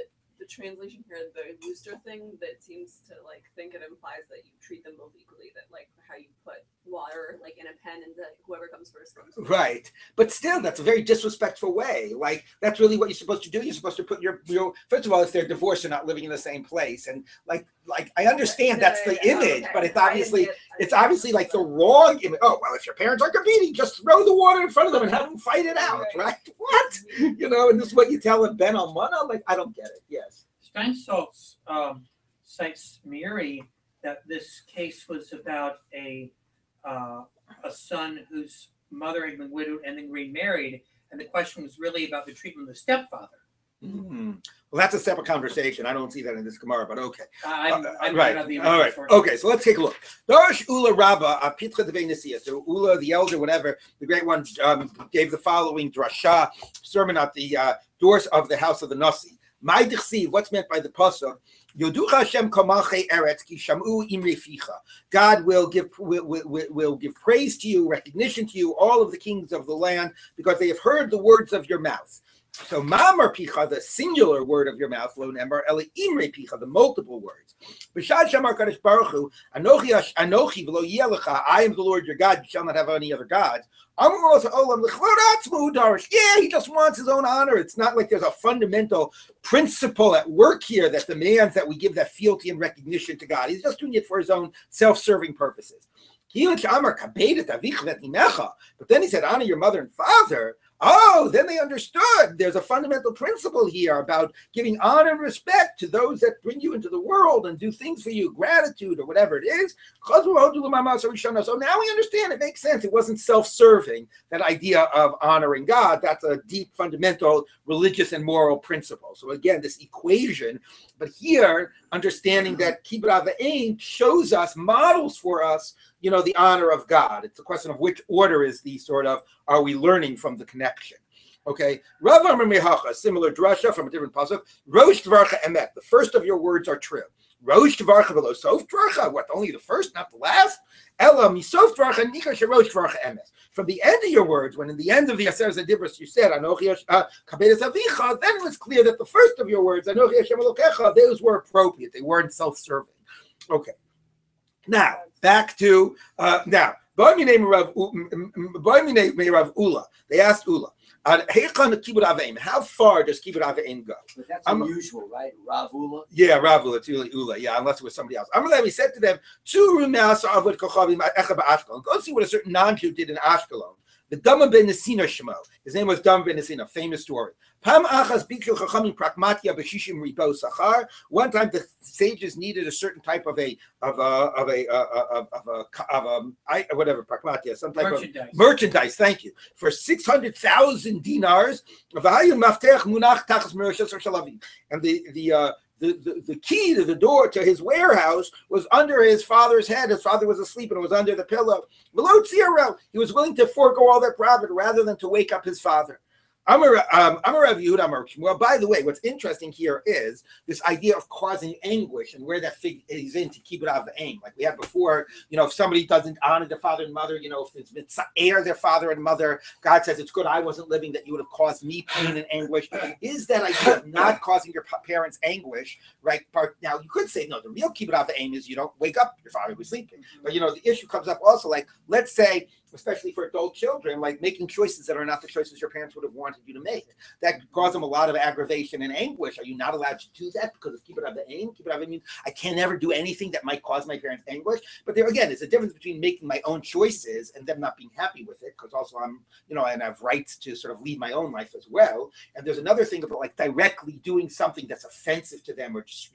translation here, the Linzer thing, that seems to think it implies that you treat them both equally. That how you put water in a pen and whoever comes first comes first. Right, but still, that's a very disrespectful way. That's really what you're supposed to do. You're supposed to put your first of all, if they're divorced, they're not living in the same place, and I understand that's the image, but it's obviously like the wrong image. Oh well, if your parents are competing, just throw the water in front of them and have them fight it out, right? What? And this is what you tell a Ben Almana? I don't get it. Yes. Steinsaltz cites Miri that this case was about a son whose mother had been widowed and then remarried, and the question was really about the treatment of the stepfather. Mm-hmm. Well, that's a separate conversation. I don't see that in this Gemara, but okay. I'm right. All right. Okay, so let's take a look. Darash Ula Rabba Pitra de Benesia. So Ula, the elder, whatever, the great one, gave the following drasha sermon at the doors of the house of the Nasi. What's meant by the pasuk? God will give praise to you, recognition to you, all of the kings of the land, because they have heard the words of your mouth. So Mamar Picha, the singular word of your mouth, Lo Nemar, Eli Imre Picha, the multiple words. B'shad Shamar Kadosh Baruch Hu, Anochi v'lo Yelecha, I am the Lord your God, you shall not have any other gods. Yeah, he just wants his own honor. It's not like there's a fundamental principle at work here that demands that we give that fealty and recognition to God. He's just doing it for his own self-serving purposes. But then he said, honor your mother and father. Oh, then they understood there's a fundamental principle here about giving honor and respect to those that bring you into the world and do things for you, gratitude or whatever it is. So now we understand, it makes sense. It wasn't self-serving, that idea of honoring God. That's a deep, fundamental religious and moral principle. So again, this equation, but here, understanding that kibbut av v'em shows us, models for us, the honor of God. It's a question of which order is the sort of, are we learning from the connection? Okay, Rav Amar Mehacha, similar drasha from a different pasuk. Rosh Dvarcha Emet, the first of your words are true. Rosh Dvarcha v'lo Sof Dvarcha, what, only the first, not the last? Ela misof Dvarcha nika sherosh Dvarcha Emet. From the end of your words, when in the end of the Aser Zadibros you said Anochi Kabedes Avicha, then it was clear that the first of your words, Anochi Hashem Elokecha, those were appropriate. They weren't self-serving. Okay. Now, back to, Rav Ula. They asked Ula, how far does kibbut av v'em go? But that's unusual, right? Rav Ula? Yeah, Rav Ula, it's really Ula, yeah, unless it was somebody else. We said to them, go see what a certain non-Jew did in Ashkelon. The Dama ben Nesina Shemo. His name was Dama ben Nesina. Famous story. One time the sages needed a certain type of whatever pragmatia, some type merchandise. of merchandise. Thank you, for 600,000 dinars. And the key to the door to his warehouse was under his father's head. His father was asleep and it was under the pillow. He was willing to forego all that profit rather than to wake up his father. By the way, what's interesting here is this idea of causing anguish and where that is in to keep it out of the aim. Like we had before, if somebody doesn't honor their father and mother, if it's mitza'er their father and mother, God says it's good I wasn't living that you would have caused me pain and anguish. Is that idea of not causing your parents anguish, right? Now you could say, no, the real keep it out of the aim is you don't wake up your father was sleeping. But the issue comes up also, like, let's say, especially for adult children, like making choices that are not the choices your parents would have wanted you to make. That caused them a lot of aggravation and anguish. Are you not allowed to do that because of keep it out of the aim? Keep it out of the aim means I can't ever do anything that might cause my parents anguish. But there again, there's a difference between making my own choices and them not being happy with it, because also I'm, and I have rights to sort of lead my own life as well. And there's another thing about like directly doing something that's offensive to them or just,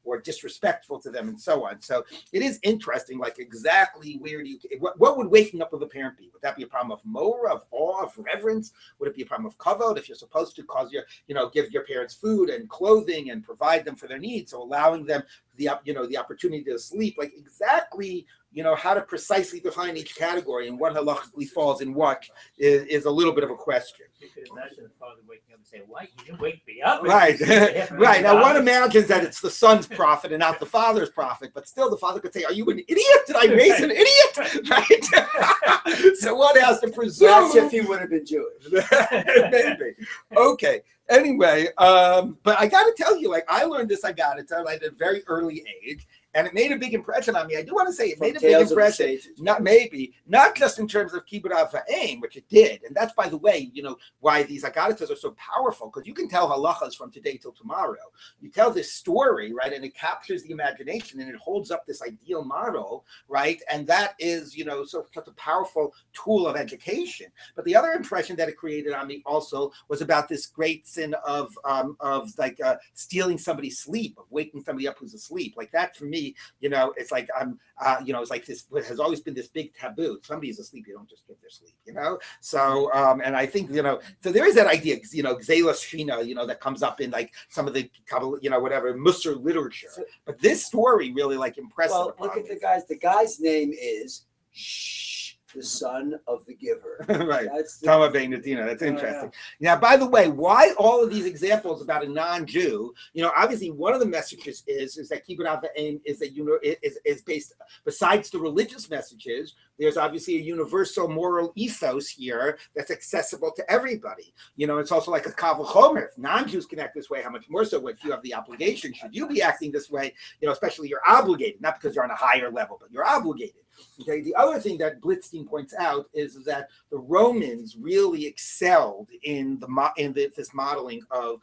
or disrespectful to them and so on. So it is interesting, like exactly where do you, what would waking up with a parent be? Would that be a problem of mora, of awe, of reverence? Would it be a problem of kavod if you're supposed to cause your, give your parents food and clothing and provide them for their needs? So allowing them the opportunity to sleep, like exactly, how to precisely define each category and what halachically falls in what is a little bit of a question. You could imagine the father waking up and saying, "What? You didn't wake me up?" Right, right. Now one imagines that it's the son's profit and not the father's profit, but still the father could say, "Are you an idiot? Did I raise an idiot?" Right. So one has to presume. That's if he would have been Jewish. Maybe. Okay. Anyway, but I got to tell you, like I learned this, at a very early age. And it made a big impression on me. I do want to say it made a big impression. Not just in terms of kibbud aim, which it did. And that's, by the way, why these agaritas are so powerful, because you can tell halachas from today till tomorrow. You tell this story, right, and it captures the imagination and it holds up this ideal model, right? And that is, such a powerful tool of education. But the other impression that it created on me also was about this great sin of stealing somebody's sleep, of waking somebody up who's asleep. Like that for me, it's like it's like this has always been this big taboo. If somebody's asleep, you don't just get their sleep, So and I think so there is that idea, gzelas shina, that comes up in like some of the whatever Musar literature. But this story really like impressed. Well, look at the guys. The guy's name is the son of the giver. Right. Tama ben Nadina. That's interesting. Yeah. Now, by the way, why all of these examples about a non-Jew? Obviously, one of the messages is that kibbud aim is that is based, besides the religious messages, there's obviously a universal moral ethos here that's accessible to everybody. It's also like a kavul chomer. If non-Jews can act this way, how much more so if you have the obligation? Should you be acting this way? Especially you're obligated, not because you're on a higher level, but you're obligated. Okay. The other thing that Blitzstein points out is that the Romans really excelled in this modeling of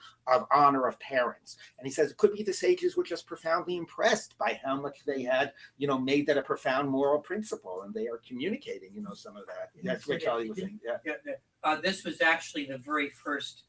honor of parents, and he says it could be the sages were just profoundly impressed by how much they had, made that a profound moral principle, and they are communicating, some of that. That's what Charlie was saying. Yeah. This was actually the very first.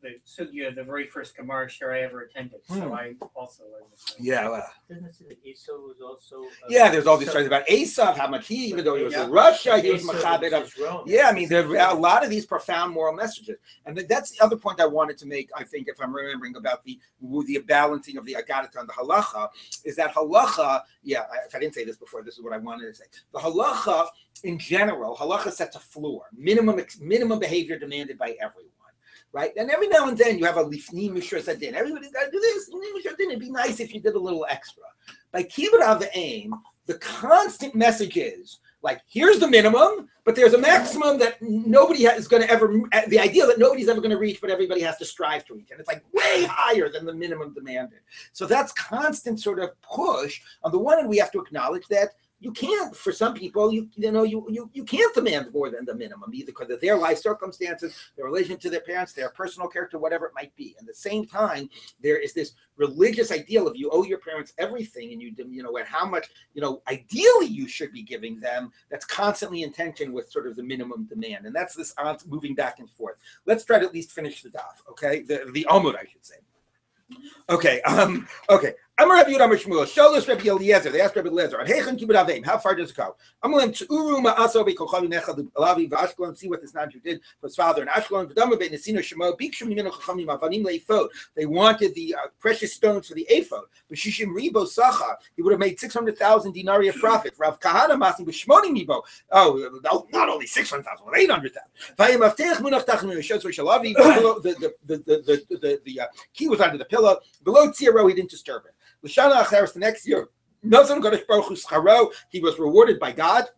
The sugya, the very first Gemara share I ever attended. So I also learned this. Yeah. Well, doesn't it say that Esau was also? There's all these stories about Esav, how much even though he was in Russia, he was machabed of. Yeah, I mean, there are a lot of these profound moral messages, and that's the other point I wanted to make. I think, if I'm remembering about the balancing of the agadata and the halacha, is that halacha. Yeah, if I didn't say this before, this is what I wanted to say. The halacha in general, halacha sets a floor, minimum behavior demanded by everyone. Right, and every now and then you have a lifni mishra sadin. Everybody's got to do this. It'd be nice if you did a little extra. By kibbud aim, the constant message is like, here's the minimum, but there's a maximum that nobody is going to ever. The idea that nobody's ever going to reach, but everybody has to strive to reach, and it's like way higher than the minimum demanded. So that's constant sort of push. On the one hand, we have to acknowledge that. you can't, for some people, you can't demand more than the minimum, either because of their life circumstances, their relation to their parents, their personal character, whatever it might be. At the same time, there is this religious ideal of you owe your parents everything, and and how much, ideally you should be giving them, that's constantly in tension with sort of the minimum demand. And that's this moving back and forth. Let's try to at least finish the daf, okay? The Amud, I should say. Okay. Amar Rabbi Yehuda Shmuel, Sholos Rabbi Eliezer. They asked Rabbi Eliezer, "On Heichen Kibbud Avim, how far does it go?" Amalem Tzuru Ma'aso Bekolchavi Nechad Alavi V'Ashkelon. See what this non-Jew did for his father in Ashkelon. V'Dama Beit Nesina Shemo Bikshum Nimenu Chachamim Avanim LeEphod. They wanted the precious stones for the ephod. B'Shishim Ribo Sacha. He would have made 600,000 denarii of profit. Rav Kahana Masi B'Shmoni Mibo. Oh, not only 600,000, but 800,000. Vayim Avteich Munach Tachim Yeshos Shalavi. The key was under the pillow. Below Tziro, he didn't disturb it. L'shana acheres, the next year, Nazon Kodesh Baruch Hu scharo, he was rewarded by God.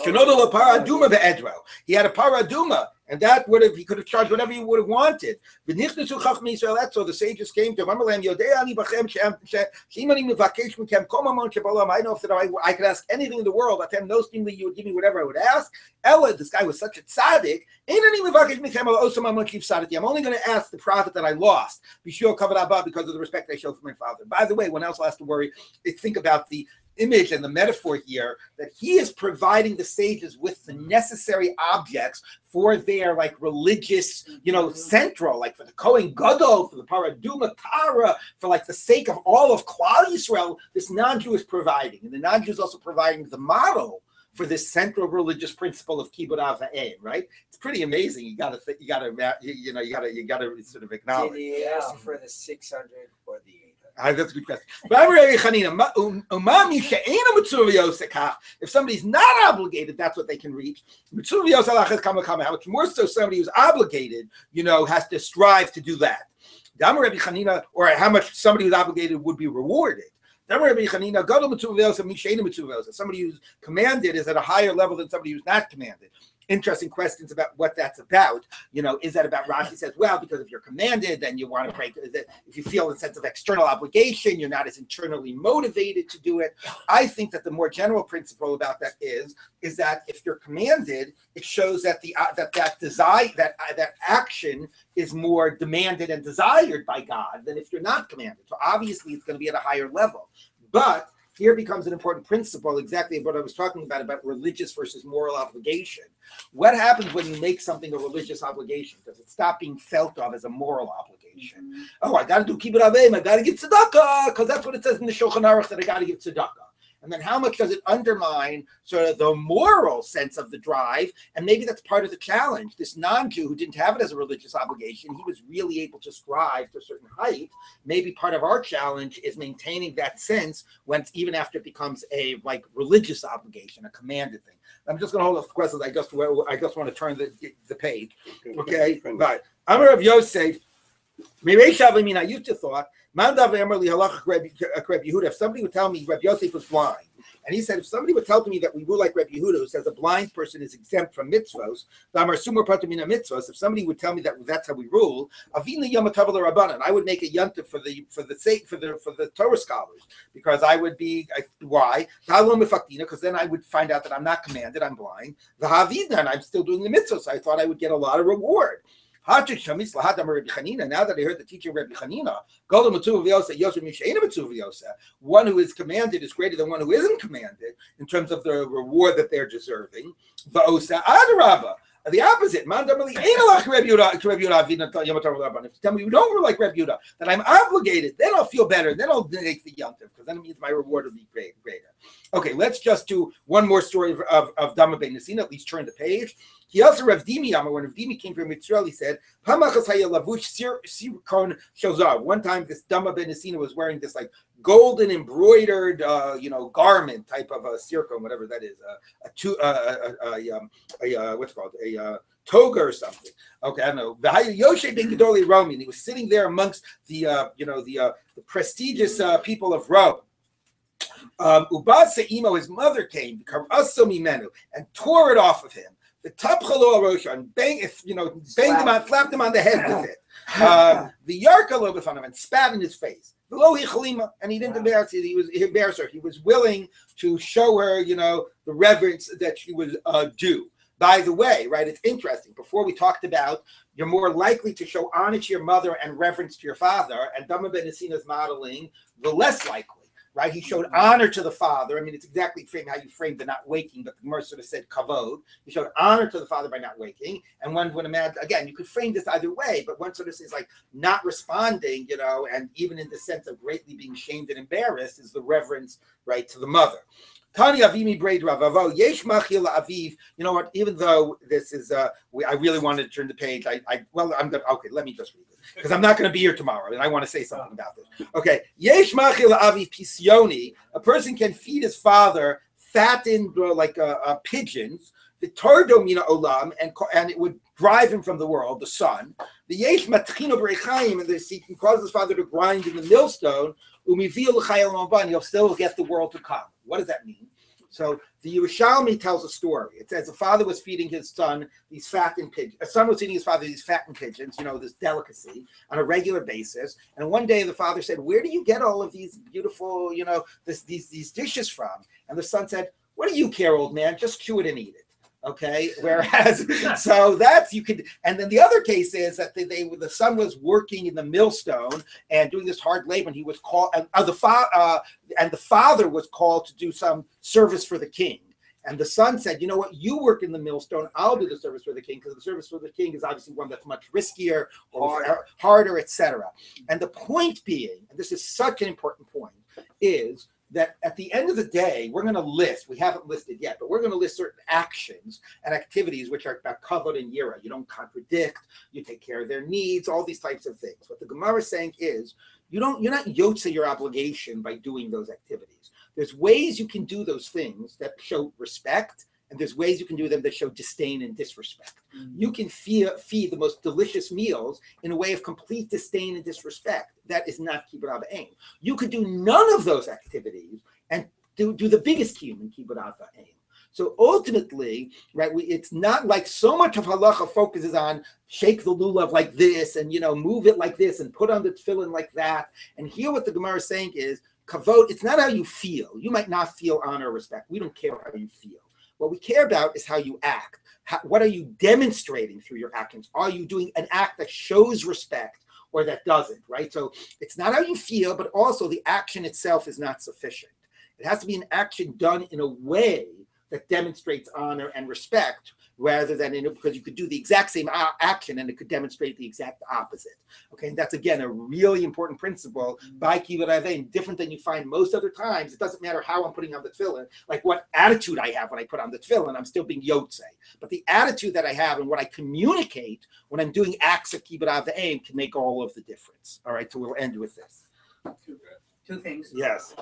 Shenoda lo paraduma ve'edro. He had a paraduma, and that he could have charged whatever he would have wanted. V'nichnesu chachmei Yisrael, so the sages came to him. Amalem Yodei ani bachem she'imani mevakesh mikem kol mamon shebalam. I know if I could ask anything in the world, Atem nostimli, you would give me whatever I would ask. Ella, this guy was such a tzaddik. Einani mevakesh mikem al osam mamon shivsadati. I'm only going to ask the profit that I lost, b'shul kavod haba, because of the respect I show for my father. By the way, one else has to worry. Think about the image and the metaphor here that he is providing the sages with the necessary objects for their religious, central, for the Kohen Gadol, for the Paraduma Tara, for the sake of all of Klal Yisrael, this non-Jew is providing, and the non-Jew is also providing the model for this central religious principle of Kibbud Av V'Ein, right? It's pretty amazing. You got to sort of acknowledge. Did he ask for the 600 or the 800? That's a good question. If somebody's not obligated, that's what they can reach. How much more so somebody who's obligated, has to strive to do that. Or how much somebody who's obligated would be rewarded. Somebody who's commanded is at a higher level than somebody who's not commanded. Interesting questions about what that's about. Is that about? Rashi says, well, because if you're commanded, then you want to break. If you feel a sense of external obligation, you're not as internally motivated to do it. I think that the more general principle about that is that if you're commanded, it shows that that action is more demanded and desired by God than if you're not commanded. So obviously, it's going to be at a higher level, but here becomes an important principle, exactly what I was talking about religious versus moral obligation. What happens when you make something a religious obligation? Does it stop being felt of as a moral obligation? Mm-hmm. Oh, I got to do kibbud avim, I got to give tzedakah, because that's what it says in the Shulchan Aruch, that I got to give tzedakah. And then how much does it undermine sort of the moral sense of the drive? And maybe that's part of the challenge. This non-Jew who didn't have it as a religious obligation, he was really able to strive to a certain height. Maybe part of our challenge is maintaining that sense even after it becomes a religious obligation, a commanded thing. I'm just going to hold off the questions. I just want to turn the page. Okay, right. Amar of Yosef. I used to thought, if somebody would tell me Rabbi Yosef was blind, and he said, if somebody would tell me that we rule like Rabbi Yehuda, who says a blind person is exempt from mitzvos, if somebody would tell me that that's how we rule, I would make a yontif for the Torah scholars, because I would be why? Because then I would find out that I'm not commanded, I'm blind. And I'm still doing the mitzvos, so I thought I would get a lot of reward. Now that I heard the teaching of Rabbi Chanina, one who is commanded is greater than one who isn't commanded in terms of the reward that they're deserving. The opposite. If you tell me you don't rule like Rabbi Yehuda, then I'm obligated, then I'll feel better, then I'll make the yontif, because then it means my reward will be greater. Okay, let's just do one more story of Dama ben Nesina, at least turn the page. He also Rav Dimi Yama, when Rav Dimi came from Israel, he said, one time this Dama ben Nesina was wearing this golden embroidered garment type of a sirkon, whatever that is, what's it called, a toga or something. Okay, I don't know. And he was sitting there amongst the prestigious people of Rome. Ubasa Imo, his mother came, and tore it off of him. The top chalo rosha and bang, slapped him on the head with it. The yarka lo b'fanav and spat in his face. Below he chalima, and he didn't embarrass her. He embarrassed her. He was willing to show her, the reverence that she was due. By the way, right? It's interesting. Before we talked about you're more likely to show honor to your mother and reverence to your father, and Dama ben Esina's modeling, the less likely. Right, he showed honor to the father. I mean, it's exactly how you framed the not waking, but the Gemara sort of said kavod. He showed honor to the father by not waking, and one would imagine again. You could frame this either way, but one sort of says like not responding, and even in the sense of greatly being shamed and embarrassed is the reverence, right, to the mother. Tani Avimi Braid Ravavo Yesh Machil Aviv. You know what? Even though this is, I really wanted to turn the page. I'm gonna. Okay, let me just read this because I'm not going to be here tomorrow, and I want to say something about this. Okay, Yesh Machil Aviv Pisioni. A person can feed his father fattened pigeons. The Tardo Mina Olam, and it would drive him from the world, the sun. The Yesh Matchino Berechaim, and he can cause his father to grind in the millstone. He'll still get the world to come. What does that mean? So the Yerushalmi tells a story. It says a father was feeding his son these fattened pigeons. A son was feeding his father these fattened pigeons, this delicacy on a regular basis. And one day the father said, "Where do you get all of these beautiful, these dishes from?" And the son said, "What do you care, old man? Just chew it and eat it." Okay. Whereas, so that's you could, and then the other case is that the son was working in the millstone and doing this hard labor, and he was called, and the father was called to do some service for the king. And the son said, "You know what? You work in the millstone. I'll do the service for the king because the service for the king is obviously one that's much riskier or harder, etc." And the point being, and this is such an important point, is that at the end of the day, we're going to list, we haven't listed yet, but we're going to list certain actions and activities which are about kavod and yira. You don't contradict, you take care of their needs, all these types of things. What the Gemara is saying is, you're not yotze your obligation by doing those activities. There's ways you can do those things that show respect, and there's ways you can do them that show disdain and disrespect. You can feed the most delicious meals in a way of complete disdain and disrespect. That is not kibbud aim. You could do none of those activities and do the biggest kiyum in kibbud aim. So ultimately, right, it's not like so much of halacha focuses on shake the lulav like this and move it like this and put on the tefillin like that. And here what the Gemara is saying is kavod. It's not how you feel. You might not feel honor or respect. We don't care how you feel. What we care about is how you act. What are you demonstrating through your actions? Are you doing an act that shows respect or that doesn't, right? So it's not how you feel, but also the action itself is not sufficient. It has to be an action done in a way that demonstrates honor and respect rather than because you could do the exact same action and it could demonstrate the exact opposite. Okay, and that's again a really important principle by kibbud avim, different than you find most other times. It doesn't matter how I'm putting on the tefillin, like what attitude I have when I put on the tefillin, I'm still being yotze. But the attitude that I have and what I communicate when I'm doing acts of kibbud avim can make all of the difference. All right, so we'll end with this. Two things. Yes.